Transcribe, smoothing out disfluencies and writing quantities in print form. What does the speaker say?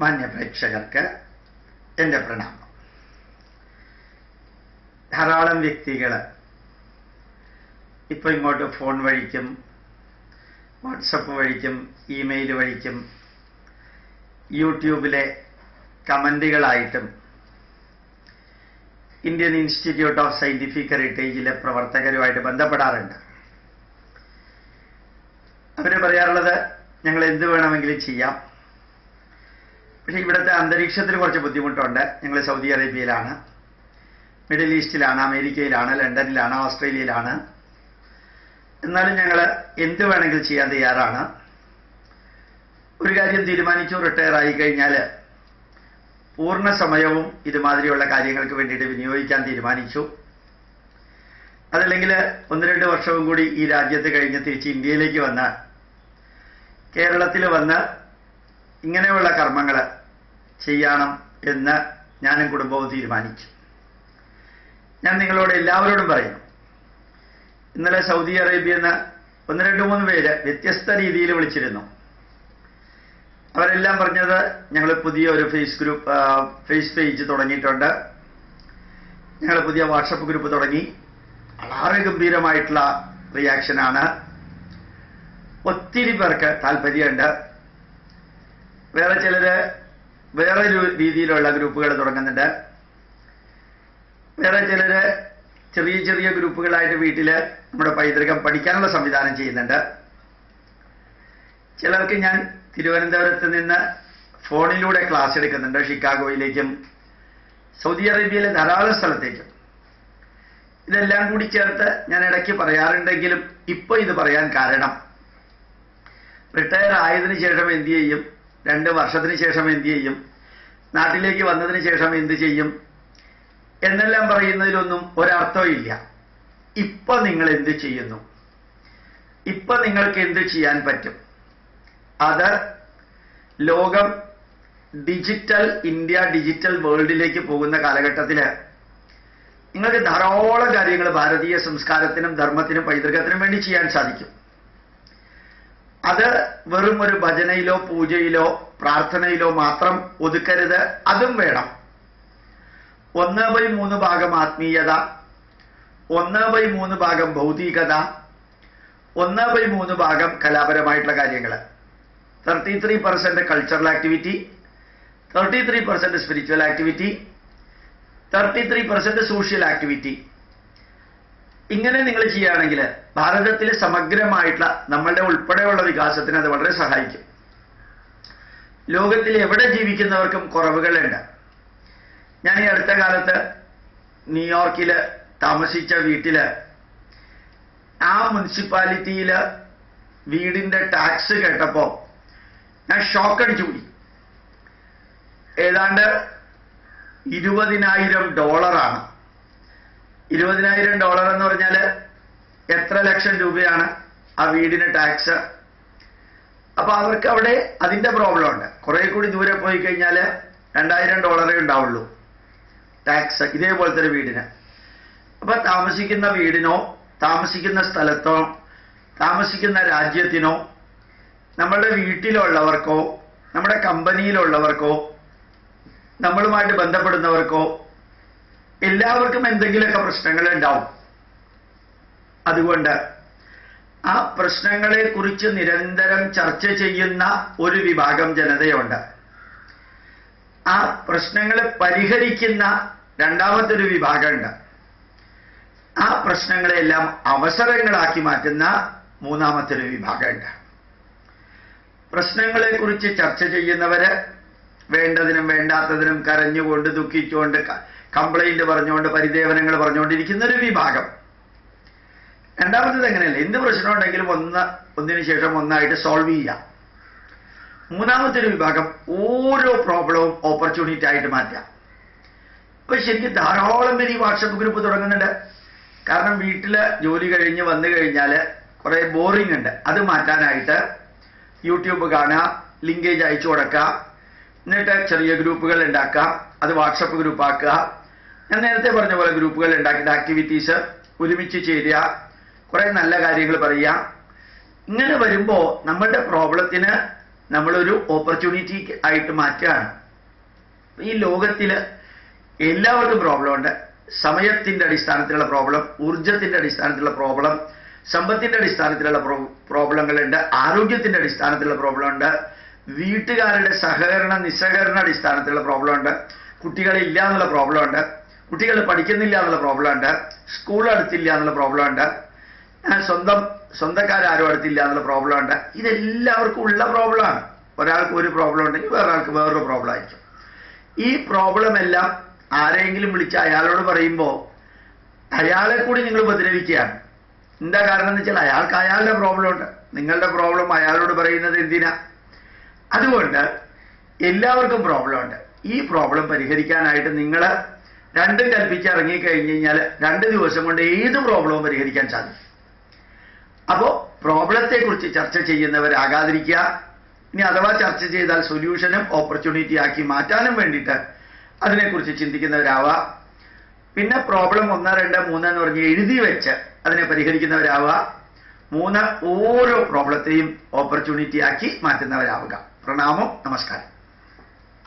മാന്യ പ്രേക്ഷകർക്ക് എൻ്റെ പ്രണാമം. ധാരാളം വ്യക്തികൾ ഇപ്പോൾ ഇങ്ങോട്ട് ഫോൺ വഴിക്കും വാട്സപ്പ് വഴിക്കും ഇമെയിൽ വഴിക്കും യൂട്യൂബിലെ കമൻറ്റുകളായിട്ടും ഇന്ത്യൻ ഇൻസ്റ്റിറ്റ്യൂട്ട് ഓഫ് സയൻറ്റിഫിക് ഹെറിറ്റേജിലെ പ്രവർത്തകരുമായിട്ട് ബന്ധപ്പെടാറുണ്ട്. അവർ പറയാറുള്ളത് ഞങ്ങൾ എന്ത് വേണമെങ്കിലും ചെയ്യാം, പക്ഷേ ഇവിടുത്തെ അന്തരീക്ഷത്തിൽ കുറച്ച് ബുദ്ധിമുട്ടുണ്ട്. ഞങ്ങൾ സൗദി അറേബ്യയിലാണ്, മിഡിൽ ഈസ്റ്റിലാണ്, അമേരിക്കയിലാണ്, ലണ്ടനിലാണ്, ഓസ്ട്രേലിയയിലാണ്. എന്നാലും ഞങ്ങൾ എന്ത് വേണമെങ്കിലും ചെയ്യാൻ തയ്യാറാണ്. ഒരു കാര്യം തീരുമാനിച്ചു, റിട്ടയർ ആയി കഴിഞ്ഞാൽ പൂർണ്ണ സമയവും ഇതുമാതിരിയുള്ള കാര്യങ്ങൾക്ക് വേണ്ടിയിട്ട് വിനിയോഗിക്കാൻ തീരുമാനിച്ചു. അതല്ലെങ്കിൽ 1-2 വർഷവും കൂടി ഈ രാജ്യത്ത് കഴിഞ്ഞ് തിരിച്ച് ഇന്ത്യയിലേക്ക് വന്ന് കേരളത്തിൽ വന്ന് ഇങ്ങനെയുള്ള കർമ്മങ്ങൾ ചെയ്യണം എന്ന് ഞാനും കുടുംബവും തീരുമാനിച്ചു. ഞാൻ നിങ്ങളോട് എല്ലാവരോടും പറയുന്നു, ഇന്നലെ സൗദി അറേബ്യയിൽ നിന്ന് 1-2-3 പേര് വ്യത്യസ്ത രീതിയിൽ വിളിച്ചിരുന്നു. അവരെല്ലാം പറഞ്ഞത് ഞങ്ങൾ പുതിയ ഒരു ഫേസ് പേജ് തുടങ്ങിയിട്ടുണ്ട്, ഞങ്ങൾ പുതിയ വാട്സപ്പ് ഗ്രൂപ്പ് തുടങ്ങി, വളരെ ഗംഭീരമായിട്ടുള്ള റിയാക്ഷനാണ്, ഒത്തിരി പേർക്ക് താല്പര്യമുണ്ട്. വേറെ ചിലർ വേറെ രീതിയിലുള്ള ഗ്രൂപ്പുകൾ തുടങ്ങുന്നുണ്ട്, വേറെ ചിലർ ചെറിയ ചെറിയ ഗ്രൂപ്പുകളായിട്ട് വീട്ടിൽ നമ്മുടെ പൈതൃകം പഠിക്കാനുള്ള സംവിധാനം ചെയ്യുന്നുണ്ട്. ചിലർക്ക് ഞാൻ തിരുവനന്തപുരത്ത് നിന്ന് ഫോണിലൂടെ ക്ലാസ് എടുക്കുന്നുണ്ട്, ഷിക്കാഗോയിലേക്കും സൗദി അറേബ്യയിലെ ധാരാളം സ്ഥലത്തേക്കും. ഇതെല്ലാം കൂടി ചേർത്ത് ഞാൻ ഇടയ്ക്ക് പറയാറുണ്ടെങ്കിലും ഇപ്പോൾ ഇത് പറയാൻ കാരണം, റിട്ടയർ ആയതിനു ശേഷം എന്ത് ചെയ്യും, 2 വർഷത്തിന് ശേഷം എന്ത് ചെയ്യും, നാട്ടിലേക്ക് വന്നതിന് ശേഷം എന്ത് ചെയ്യും എന്നെല്ലാം പറയുന്നതിലൊന്നും ഒരർത്ഥവും ഇല്ല. ഇപ്പൊ നിങ്ങൾ എന്ത് ചെയ്യുന്നു, ഇപ്പൊ നിങ്ങൾക്ക് എന്ത് ചെയ്യാൻ പറ്റും, അത് ലോകം ഇന്ത്യ ഡിജിറ്റൽ വേൾഡിലേക്ക് പോകുന്ന കാലഘട്ടത്തിൽ നിങ്ങൾക്ക് ധാരാളം കാര്യങ്ങൾ ഭാരതീയ സംസ്കാരത്തിനും ധർമ്മത്തിനും പൈതൃകത്തിനും വേണ്ടി ചെയ്യാൻ സാധിക്കും. അത് വെറും ഒരു ഭജനയിലോ പൂജയിലോ പ്രാർത്ഥനയിലോ മാത്രം ഒതുക്കരുത്, അതും വേണം. 1/3 ഭാഗം ആത്മീയത, 1/3 ഭാഗം ഭൗതികത, 1/3 ഭാഗം കലാപരമായിട്ടുള്ള കാര്യങ്ങൾ, 33% cultural activity, 33% spiritual activity, 33% social activity. ഇങ്ങനെ നിങ്ങൾ ചെയ്യുകയാണെങ്കിൽ ഭാരതത്തിലെ സമഗ്രമായിട്ടുള്ള നമ്മളുടെ ഉൾപ്പെടെയുള്ള വികാസത്തിന് അത് വളരെ സഹായിക്കും. ലോകത്തിൽ എവിടെ ജീവിക്കുന്നവർക്കും കുറവുകളുണ്ട്. ഞാൻ ഈ അടുത്ത കാലത്ത് ന്യൂയോർക്കിൽ താമസിച്ച വീട്ടിൽ ആ മുനിസിപ്പാലിറ്റിയിൽ വീടിന്റെ ടാക്സ് കേട്ടപ്പോൾ ഞാൻ ഷോക്ക് അടിച്ചു പോയി. ഏതാണ്ട് $20,000. $20,000 എന്ന് പറഞ്ഞാൽ എത്ര ലക്ഷം രൂപയാണ് ആ വീടിന് ടാക്സ്. അപ്പൊ അവർക്ക് അവിടെ അതിന്റെ പ്രോബ്ലം ഉണ്ട്. കുറെ കൂടി ദൂരെ പോയി കഴിഞ്ഞാൽ $2,000 ഉണ്ടാവുള്ളൂ ടാക്സ് ഇതേപോലത്തെ ഒരു വീടിന്. അപ്പൊ താമസിക്കുന്ന വീടിനോ താമസിക്കുന്ന സ്ഥലത്തോ താമസിക്കുന്ന രാജ്യത്തിനോ നമ്മളുടെ വീട്ടിലുള്ളവർക്കോ നമ്മുടെ കമ്പനിയിലുള്ളവർക്കോ നമ്മളുമായിട്ട് ബന്ധപ്പെടുന്നവർക്കോ എല്ലാവർക്കും എന്തെങ്കിലുമൊക്കെ പ്രശ്നങ്ങൾ ഉണ്ടാവും. അതുകൊണ്ട് ആ പ്രശ്നങ്ങളെ കുറിച്ച് നിരന്തരം ചർച്ച ചെയ്യുന്ന ഒരു വിഭാഗം ജനതയുണ്ട്. ആ പ്രശ്നങ്ങളെ പരിഹരിക്കുന്ന രണ്ടാമത്തെ ഒരു വിഭാഗമുണ്ട്. ആ പ്രശ്നങ്ങളെല്ലാം അവസരങ്ങളാക്കി മാറ്റുന്ന മൂന്നാമത്തെ ഒരു വിഭാഗമുണ്ട്. പ്രശ്നങ്ങളെ കുറിച്ച് ചർച്ച ചെയ്യുന്നവര് വേണ്ടതിനും വേണ്ടാത്തതിനും കരഞ്ഞുകൊണ്ട് ദുഃഖിച്ചുകൊണ്ട് കംപ്ലൈന്റ് പറഞ്ഞുകൊണ്ട് പരിദേവനങ്ങൾ പറഞ്ഞുകൊണ്ടിരിക്കുന്ന ഒരു വിഭാഗം. രണ്ടാമത്തേത് എങ്ങനെയല്ല, എന്ത് പ്രശ്നം ഉണ്ടെങ്കിലും ഒന്നിനു ശേഷം ഒന്നായിട്ട് സോൾവ് ചെയ്യാം. മൂന്നാമത്തെ ഒരു വിഭാഗം ഓരോ പ്രോബ്ലവും ഓപ്പർച്യൂണിറ്റി ആയിട്ട് മാറ്റാം. അപ്പൊ ശരിക്കും ധാരാളം പേര് ഈ വാട്സപ്പ് ഗ്രൂപ്പ് തുടങ്ങുന്നുണ്ട്. കാരണം വീട്ടില് ജോലി കഴിഞ്ഞ് വന്നു കഴിഞ്ഞാൽ കുറെ ബോറിംഗ് ഉണ്ട്. അത് മാറ്റാനായിട്ട് യൂട്യൂബ് കാണുക, ലിങ്കേജ് അയച്ചു കൊടുക്കുക, എന്നിട്ട് ചെറിയ ഗ്രൂപ്പുകൾ ഉണ്ടാക്കുക, അത് വാട്സപ്പ് ഗ്രൂപ്പ് ആക്കുക. ഞാൻ നേരത്തെ പറഞ്ഞ പോലെ ഗ്രൂപ്പുകൾ ഉണ്ടാക്കിയിട്ട് ആക്ടിവിറ്റീസ് ഒരുമിച്ച് ചേരുക, കുറെ നല്ല കാര്യങ്ങൾ പറയുക. ഇങ്ങനെ വരുമ്പോൾ നമ്മളുടെ പ്രോബ്ലത്തിന് നമ്മളൊരു ഓപ്പർച്യൂണിറ്റി ആയിട്ട് മാറ്റുകയാണ്. ഈ ലോകത്തിൽ എല്ലാവർക്കും പ്രോബ്ലം ഉണ്ട്. സമയത്തിന്റെ അടിസ്ഥാനത്തിലുള്ള പ്രോബ്ലം, ഊർജത്തിന്റെ അടിസ്ഥാനത്തിലുള്ള പ്രോബ്ലം, സമ്പത്തിന്റെ അടിസ്ഥാനത്തിലുള്ള പ്രോബ്ലങ്ങളുണ്ട്, ആരോഗ്യത്തിന്റെ അടിസ്ഥാനത്തിലുള്ള പ്രോബ്ലം ഉണ്ട്, വീട്ടുകാരുടെ സഹകരണ നിസ്സഹകരണ അടിസ്ഥാനത്തിലുള്ള പ്രോബ്ലം ഉണ്ട്, കുട്ടികളില്ല എന്നുള്ള പ്രോബ്ലം ഉണ്ട്, കുട്ടികൾ പഠിക്കുന്നില്ല എന്നുള്ള പ്രോബ്ലം ഉണ്ട്, സ്കൂൾ അടുത്തില്ല എന്നുള്ള പ്രോബ്ലം ഉണ്ട്, സ്വന്തക്കാരും അടുത്തില്ല എന്നുള്ള പ്രോബ്ലം ഉണ്ട്. ഇതെല്ലാവർക്കും ഉള്ള പ്രോബ്ലമാണ്. ഒരാൾക്ക് ഒരു പ്രോബ്ലം ഉണ്ടെങ്കിൽ വേറൊരാൾക്ക് വേറൊരു പ്രോബ്ലം ആയിരിക്കും. ഈ പ്രോബ്ലം എല്ലാം ആരെങ്കിലും വിളിച്ച് അയാളോട് പറയുമ്പോൾ അയാളെ കൂടി നിങ്ങൾ ഉപദ്രവിക്കുകയാണ്. എന്താ കാരണം എന്ന് വെച്ചാൽ അയാൾക്ക് അയാളുടെ പ്രോബ്ലം ഉണ്ട്. നിങ്ങളുടെ പ്രോബ്ലം അയാളോട് പറയുന്നത് എന്തിനാ? അതുകൊണ്ട് എല്ലാവർക്കും പ്രോബ്ലം ഉണ്ട്. ഈ പ്രോബ്ലം പരിഹരിക്കാനായിട്ട് നിങ്ങൾ രണ്ടും കൽപ്പിച്ച് ഇറങ്ങിക്കഴിഞ്ഞ് കഴിഞ്ഞാൽ 2 ദിവസം കൊണ്ട് ഏത് പ്രോബ്ലവും പരിഹരിക്കാൻ സാധിക്കും. അപ്പോൾ പ്രോബ്ലത്തെക്കുറിച്ച് ചർച്ച ചെയ്യുന്നവരാകാതിരിക്കുക. ഇനി അഥവാ ചർച്ച ചെയ്താൽ സൊല്യൂഷനും ഓപ്പർച്യൂണിറ്റി ആക്കി മാറ്റാനും വേണ്ടിയിട്ട് അതിനെക്കുറിച്ച് ചിന്തിക്കുന്നവരാവുക. പിന്നെ പ്രോബ്ലം 1, 2, 3 എന്ന് പറഞ്ഞ് എഴുതി വെച്ച് അതിനെ പരിഹരിക്കുന്നവരാവുക. 3 ഓരോ പ്രോബ്ലത്തെയും ഓപ്പർച്യൂണിറ്റി ആക്കി മാറ്റുന്നവരാവുക. പ്രണാമം, നമസ്കാരം.